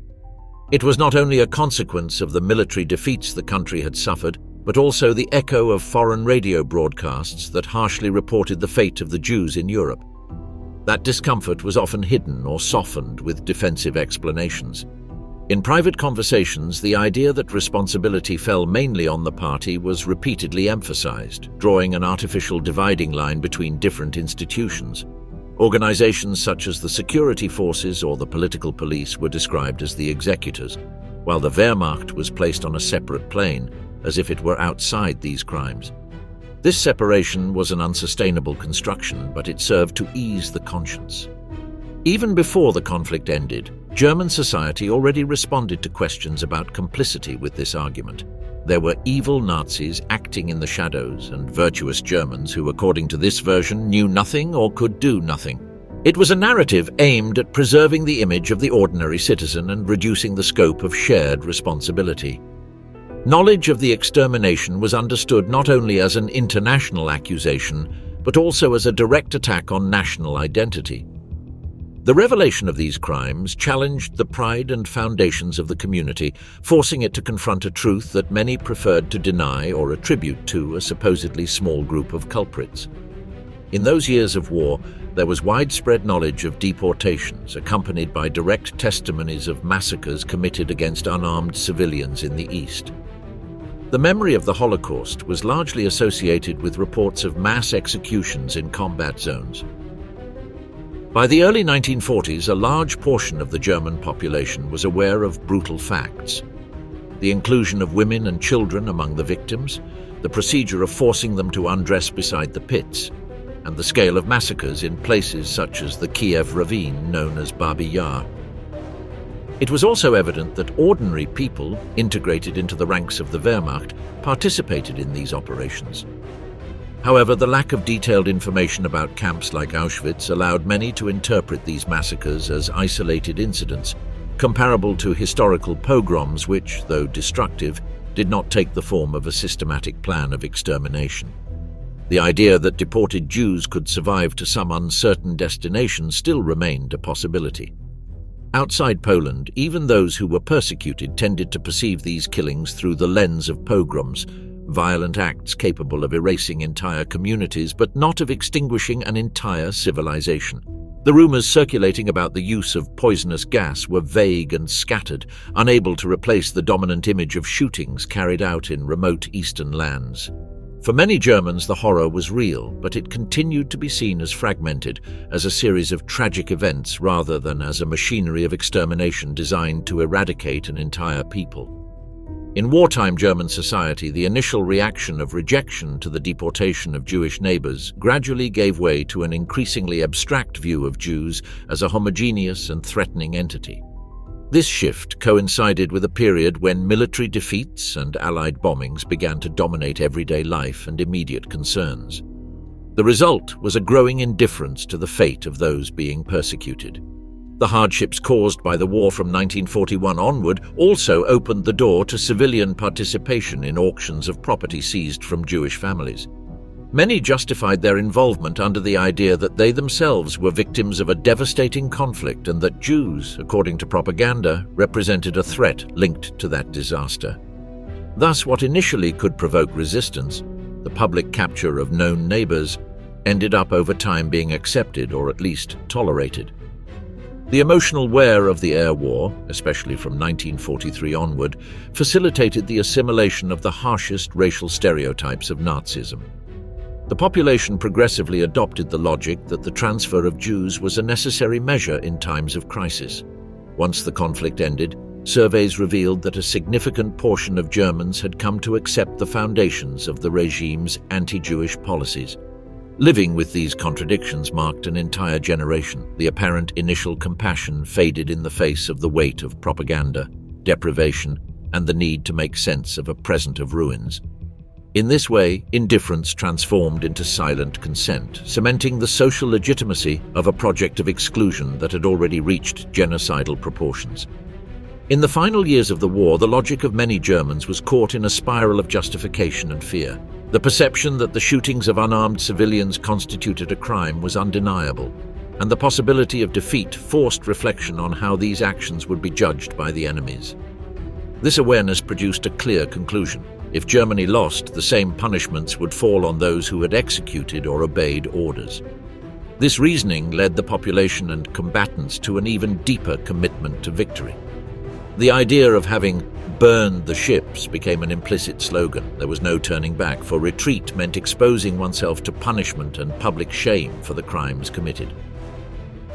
It was not only a consequence of the military defeats the country had suffered, but also the echo of foreign radio broadcasts that harshly reported the fate of the Jews in Europe. That discomfort was often hidden or softened with defensive explanations. In private conversations, the idea that responsibility fell mainly on the party was repeatedly emphasized, drawing an artificial dividing line between different institutions. Organizations such as the security forces or the political police were described as the executors, while the Wehrmacht was placed on a separate plane, as if it were outside these crimes. This separation was an unsustainable construction, but it served to ease the conscience. Even before the conflict ended, German society already responded to questions about complicity with this argument. There were evil Nazis acting in the shadows and virtuous Germans who, according to this version, knew nothing or could do nothing. It was a narrative aimed at preserving the image of the ordinary citizen and reducing the scope of shared responsibility. Knowledge of the extermination was understood not only as an international accusation, but also as a direct attack on national identity. The revelation of these crimes challenged the pride and foundations of the community, forcing it to confront a truth that many preferred to deny or attribute to a supposedly small group of culprits. In those years of war, there was widespread knowledge of deportations, accompanied by direct testimonies of massacres committed against unarmed civilians in the East. The memory of the Holocaust was largely associated with reports of mass executions in combat zones. By the early 1940s, a large portion of the German population was aware of brutal facts: the inclusion of women and children among the victims, the procedure of forcing them to undress beside the pits, and the scale of massacres in places such as the Kiev ravine known as Babi Yar. It was also evident that ordinary people, integrated into the ranks of the Wehrmacht, participated in these operations. However, the lack of detailed information about camps like Auschwitz allowed many to interpret these massacres as isolated incidents, comparable to historical pogroms which, though destructive, did not take the form of a systematic plan of extermination. The idea that deported Jews could survive to some uncertain destination still remained a possibility. Outside Poland, even those who were persecuted tended to perceive these killings through the lens of pogroms, violent acts capable of erasing entire communities but not of extinguishing an entire civilization. The rumors circulating about the use of poisonous gas were vague and scattered, unable to replace the dominant image of shootings carried out in remote eastern lands. For many Germans, the horror was real, but it continued to be seen as fragmented, as a series of tragic events rather than as a machinery of extermination designed to eradicate an entire people. In wartime German society, the initial reaction of rejection to the deportation of Jewish neighbors gradually gave way to an increasingly abstract view of Jews as a homogeneous and threatening entity. This shift coincided with a period when military defeats and Allied bombings began to dominate everyday life and immediate concerns. The result was a growing indifference to the fate of those being persecuted. The hardships caused by the war from 1941 onward also opened the door to civilian participation in auctions of property seized from Jewish families. Many justified their involvement under the idea that they themselves were victims of a devastating conflict and that Jews, according to propaganda, represented a threat linked to that disaster. Thus, what initially could provoke resistance, the public capture of known neighbors, ended up over time being accepted or at least tolerated. The emotional wear of the air war, especially from 1943 onward, facilitated the assimilation of the harshest racial stereotypes of Nazism. The population progressively adopted the logic that the transfer of Jews was a necessary measure in times of crisis. Once the conflict ended, surveys revealed that a significant portion of Germans had come to accept the foundations of the regime's anti-Jewish policies. Living with these contradictions marked an entire generation. The apparent initial compassion faded in the face of the weight of propaganda, deprivation, and the need to make sense of a present of ruins. In this way, indifference transformed into silent consent, cementing the social legitimacy of a project of exclusion that had already reached genocidal proportions. In the final years of the war, the logic of many Germans was caught in a spiral of justification and fear. The perception that the shootings of unarmed civilians constituted a crime was undeniable, and the possibility of defeat forced reflection on how these actions would be judged by the enemies. This awareness produced a clear conclusion. If Germany lost, the same punishments would fall on those who had executed or obeyed orders. This reasoning led the population and combatants to an even deeper commitment to victory. The idea of having burned the ships became an implicit slogan. There was no turning back, for retreat meant exposing oneself to punishment and public shame for the crimes committed.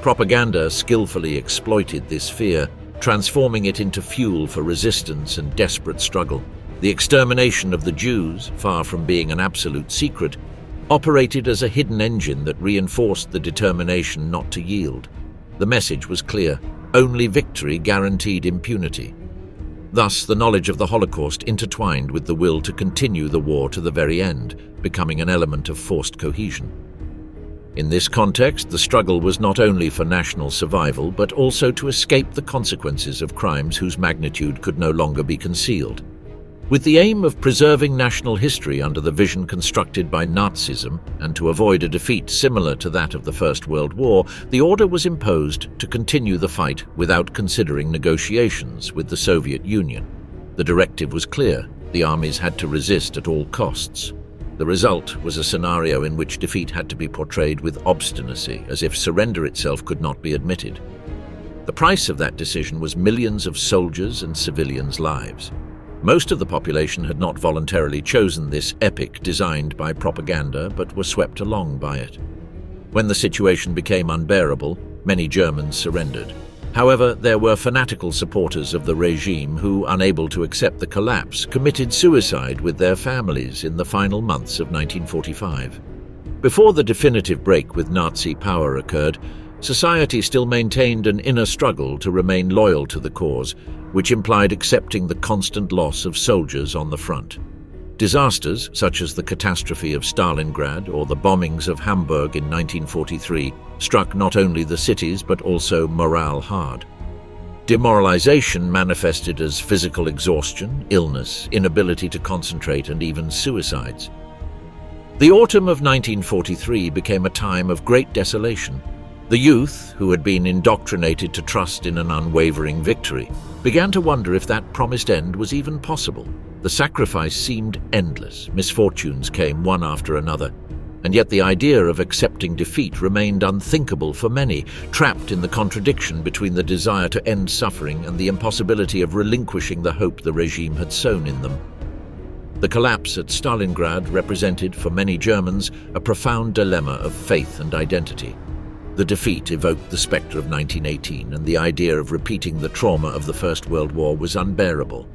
Propaganda skillfully exploited this fear, transforming it into fuel for resistance and desperate struggle. The extermination of the Jews, far from being an absolute secret, operated as a hidden engine that reinforced the determination not to yield. The message was clear: only victory guaranteed impunity. Thus, the knowledge of the Holocaust intertwined with the will to continue the war to the very end, becoming an element of forced cohesion. In this context, the struggle was not only for national survival, but also to escape the consequences of crimes whose magnitude could no longer be concealed. With the aim of preserving national history under the vision constructed by Nazism and to avoid a defeat similar to that of the First World War, the order was imposed to continue the fight without considering negotiations with the Soviet Union. The directive was clear: the armies had to resist at all costs. The result was a scenario in which defeat had to be portrayed with obstinacy, as if surrender itself could not be admitted. The price of that decision was millions of soldiers' and civilians' lives. Most of the population had not voluntarily chosen this epic designed by propaganda, but were swept along by it. When the situation became unbearable, many Germans surrendered. However, there were fanatical supporters of the regime who, unable to accept the collapse, committed suicide with their families in the final months of 1945. Before the definitive break with Nazi power occurred, society still maintained an inner struggle to remain loyal to the cause, which implied accepting the constant loss of soldiers on the front. Disasters, such as the catastrophe of Stalingrad or the bombings of Hamburg in 1943, struck not only the cities but also morale hard. Demoralization manifested as physical exhaustion, illness, inability to concentrate, and even suicides. The autumn of 1943 became a time of great desolation. The youth, who had been indoctrinated to trust in an unwavering victory, began to wonder if that promised end was even possible. The sacrifice seemed endless. Misfortunes came one after another, and yet the idea of accepting defeat remained unthinkable for many, trapped in the contradiction between the desire to end suffering and the impossibility of relinquishing the hope the regime had sown in them. The collapse at Stalingrad represented, for many Germans, a profound dilemma of faith and identity. The defeat evoked the spectre of 1918, and the idea of repeating the trauma of the First World War was unbearable.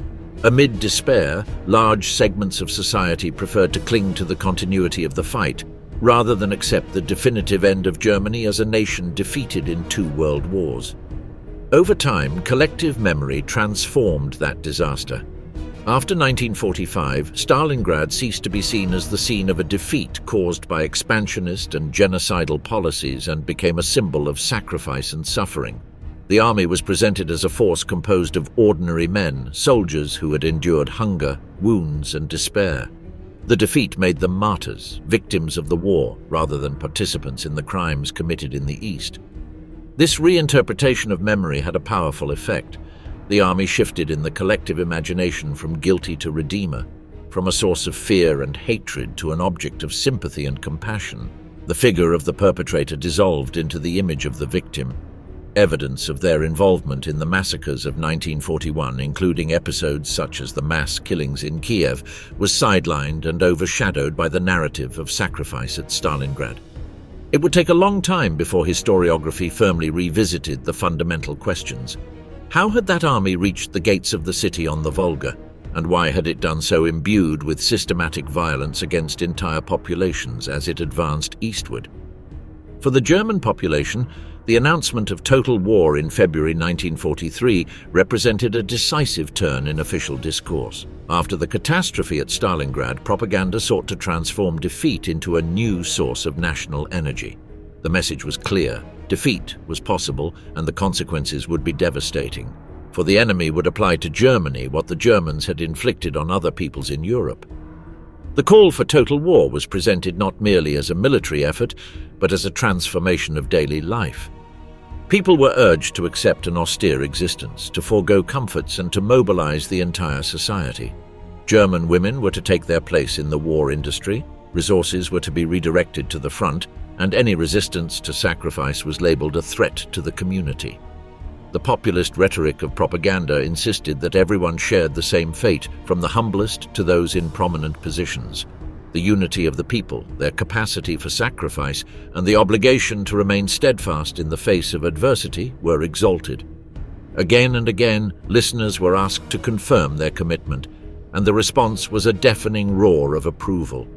Amid despair, large segments of society preferred to cling to the continuity of the fight, rather than accept the definitive end of Germany as a nation defeated in 2 world wars. Over time, collective memory transformed that disaster. After 1945, Stalingrad ceased to be seen as the scene of a defeat caused by expansionist and genocidal policies and became a symbol of sacrifice and suffering. The army was presented as a force composed of ordinary men, soldiers who had endured hunger, wounds, and despair. The defeat made them martyrs, victims of the war, rather than participants in the crimes committed in the East. This reinterpretation of memory had a powerful effect. The army shifted in the collective imagination from guilty to redeemer, from a source of fear and hatred to an object of sympathy and compassion. The figure of the perpetrator dissolved into the image of the victim. Evidence of their involvement in the massacres of 1941, including episodes such as the mass killings in Kiev, was sidelined and overshadowed by the narrative of sacrifice at Stalingrad. It would take a long time before historiography firmly revisited the fundamental questions. How had that army reached the gates of the city on the Volga, and why had it done so imbued with systematic violence against entire populations as it advanced eastward? For the German population, the announcement of total war in February 1943 represented a decisive turn in official discourse. After the catastrophe at Stalingrad, propaganda sought to transform defeat into a new source of national energy. The message was clear. Defeat was possible, and the consequences would be devastating. For the enemy would apply to Germany what the Germans had inflicted on other peoples in Europe. The call for total war was presented not merely as a military effort, but as a transformation of daily life. People were urged to accept an austere existence, to forego comforts, and to mobilize the entire society. German women were to take their place in the war industry, resources were to be redirected to the front, and any resistance to sacrifice was labeled a threat to the community. The populist rhetoric of propaganda insisted that everyone shared the same fate, from the humblest to those in prominent positions. The unity of the people, their capacity for sacrifice, and the obligation to remain steadfast in the face of adversity were exalted. Again and again, listeners were asked to confirm their commitment, and the response was a deafening roar of approval.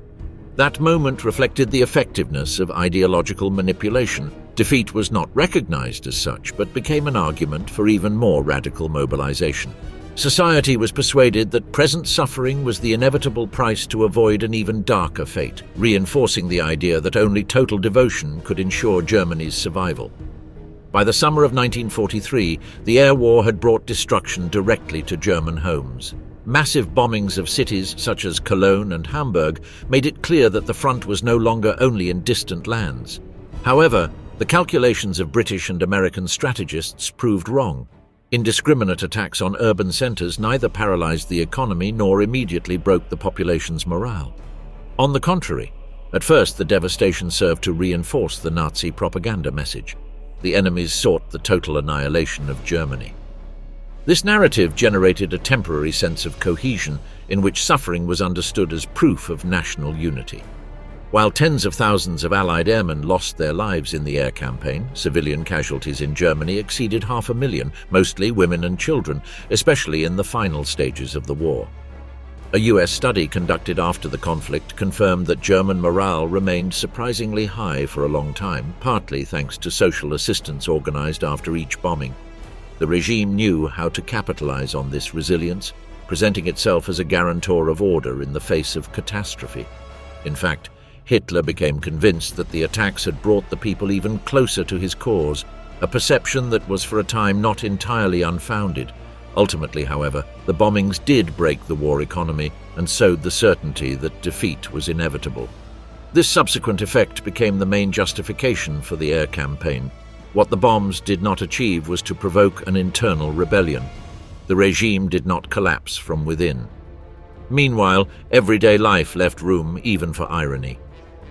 That moment reflected the effectiveness of ideological manipulation. Defeat was not recognized as such, but became an argument for even more radical mobilization. Society was persuaded that present suffering was the inevitable price to avoid an even darker fate, reinforcing the idea that only total devotion could ensure Germany's survival. By the summer of 1943, the air war had brought destruction directly to German homes. Massive bombings of cities such as Cologne and Hamburg made it clear that the front was no longer only in distant lands. However, the calculations of British and American strategists proved wrong. Indiscriminate attacks on urban centers neither paralyzed the economy nor immediately broke the population's morale. On the contrary, at first the devastation served to reinforce the Nazi propaganda message. The enemies sought the total annihilation of Germany. This narrative generated a temporary sense of cohesion in which suffering was understood as proof of national unity. While tens of thousands of Allied airmen lost their lives in the air campaign, civilian casualties in Germany exceeded 500,000, mostly women and children, especially in the final stages of the war. A US study conducted after the conflict confirmed that German morale remained surprisingly high for a long time, partly thanks to social assistance organized after each bombing. The regime knew how to capitalize on this resilience, presenting itself as a guarantor of order in the face of catastrophe. In fact, Hitler became convinced that the attacks had brought the people even closer to his cause, a perception that was for a time not entirely unfounded. Ultimately, however, the bombings did break the war economy and sowed the certainty that defeat was inevitable. This subsequent effect became the main justification for the air campaign. What the bombs did not achieve was to provoke an internal rebellion. The regime did not collapse from within. Meanwhile, everyday life left room even for irony.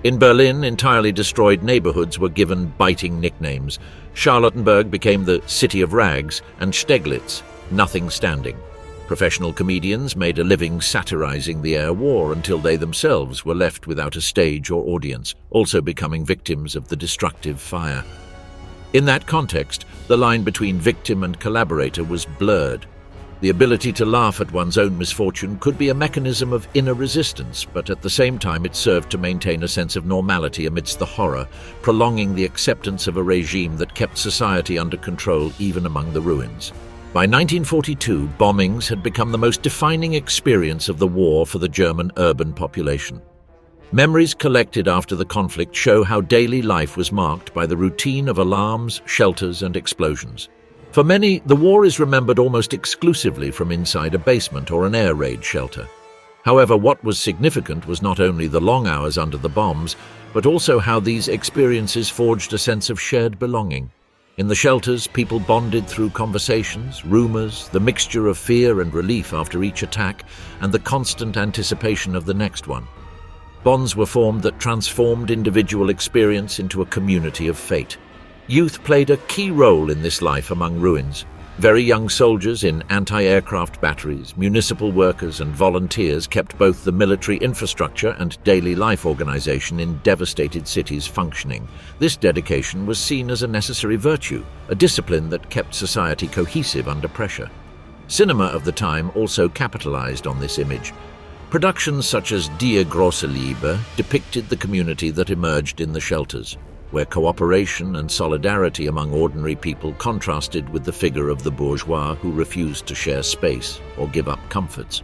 In Berlin, entirely destroyed neighborhoods were given biting nicknames. Charlottenburg became the City of Rags, and Steglitz, Nothing Standing. Professional comedians made a living satirizing the air war until they themselves were left without a stage or audience, also becoming victims of the destructive fire. In that context, the line between victim and collaborator was blurred. The ability to laugh at one's own misfortune could be a mechanism of inner resistance, but at the same time it served to maintain a sense of normality amidst the horror, prolonging the acceptance of a regime that kept society under control even among the ruins. By 1942, bombings had become the most defining experience of the war for the German urban population. Memories collected after the conflict show how daily life was marked by the routine of alarms, shelters, and explosions. For many, the war is remembered almost exclusively from inside a basement or an air raid shelter. However, what was significant was not only the long hours under the bombs, but also how these experiences forged a sense of shared belonging. In the shelters, people bonded through conversations, rumors, the mixture of fear and relief after each attack, and the constant anticipation of the next one. Bonds were formed that transformed individual experience into a community of fate. Youth played a key role in this life among ruins. Very young soldiers in anti-aircraft batteries, municipal workers and volunteers kept both the military infrastructure and daily life organization in devastated cities functioning. This dedication was seen as a necessary virtue, a discipline that kept society cohesive under pressure. Cinema of the time also capitalized on this image. Productions such as Die große Liebe depicted the community that emerged in the shelters, where cooperation and solidarity among ordinary people contrasted with the figure of the bourgeois who refused to share space or give up comforts.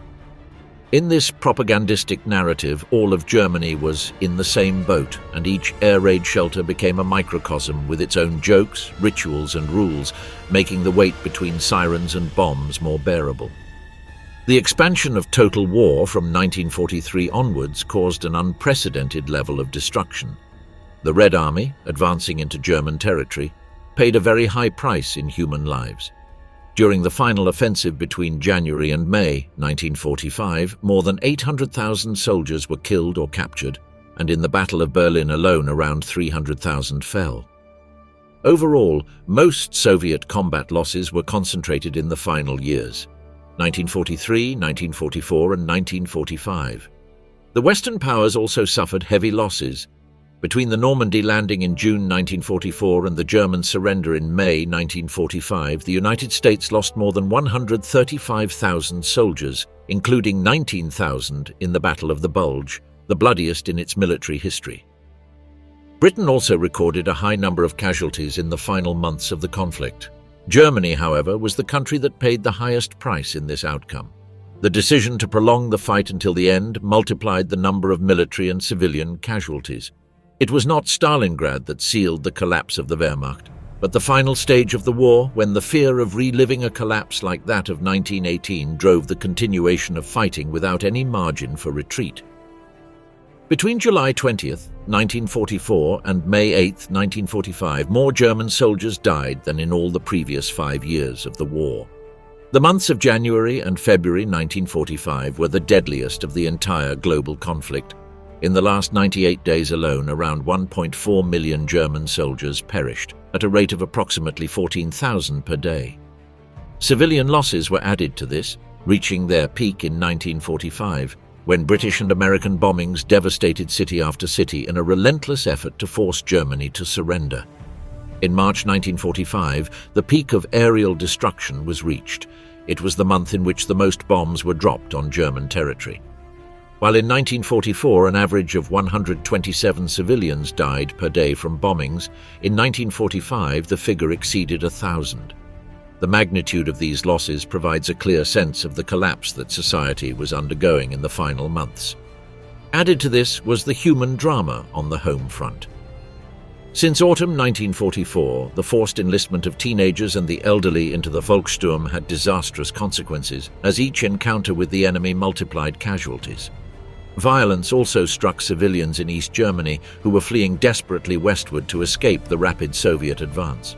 In this propagandistic narrative, all of Germany was in the same boat, and each air raid shelter became a microcosm with its own jokes, rituals, and rules, making the wait between sirens and bombs more bearable. The expansion of total war from 1943 onwards caused an unprecedented level of destruction. The Red Army, advancing into German territory, paid a very high price in human lives. During the final offensive between January and May 1945, more than 800,000 soldiers were killed or captured, and in the Battle of Berlin alone around 300,000 fell. Overall, most Soviet combat losses were concentrated in the final years, 1943, 1944, and 1945. The Western powers also suffered heavy losses. Between the Normandy landing in June 1944 and the German surrender in May 1945, the United States lost more than 135,000 soldiers, including 19,000 in the Battle of the Bulge, the bloodiest in its military history. Britain also recorded a high number of casualties in the final months of the conflict. Germany, however, was the country that paid the highest price in this outcome. The decision to prolong the fight until the end multiplied the number of military and civilian casualties. It was not Stalingrad that sealed the collapse of the Wehrmacht, but the final stage of the war, when the fear of reliving a collapse like that of 1918 drove the continuation of fighting without any margin for retreat. Between July 20th, 1944 and May 8th, 1945, more German soldiers died than in all the previous 5 years of the war. The months of January and February 1945 were the deadliest of the entire global conflict. In the last 98 days alone, around 1.4 million German soldiers perished, at a rate of approximately 14,000 per day. Civilian losses were added to this, reaching their peak in 1945, when British and American bombings devastated city after city in a relentless effort to force Germany to surrender. In March 1945, the peak of aerial destruction was reached. It was the month in which the most bombs were dropped on German territory. While in 1944 an average of 127 civilians died per day from bombings, in 1945 the figure exceeded 1,000. The magnitude of these losses provides a clear sense of the collapse that society was undergoing in the final months. Added to this was the human drama on the home front. Since autumn 1944, the forced enlistment of teenagers and the elderly into the Volkssturm had disastrous consequences, as each encounter with the enemy multiplied casualties. Violence also struck civilians in East Germany who were fleeing desperately westward to escape the rapid Soviet advance.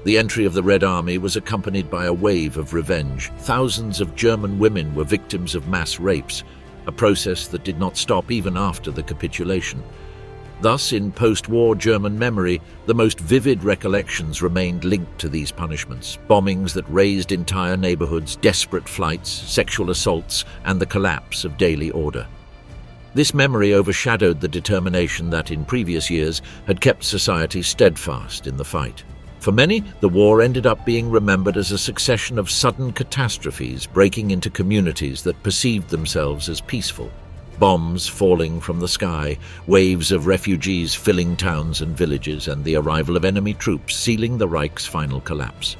The entry of the Red Army was accompanied by a wave of revenge. Thousands of German women were victims of mass rapes, a process that did not stop even after the capitulation. Thus, in post-war German memory, the most vivid recollections remained linked to these punishments: bombings that razed entire neighborhoods, desperate flights, sexual assaults, and the collapse of daily order. This memory overshadowed the determination that, in previous years, had kept society steadfast in the fight. For many, the war ended up being remembered as a succession of sudden catastrophes breaking into communities that perceived themselves as peaceful. Bombs falling from the sky, waves of refugees filling towns and villages, and the arrival of enemy troops sealing the Reich's final collapse.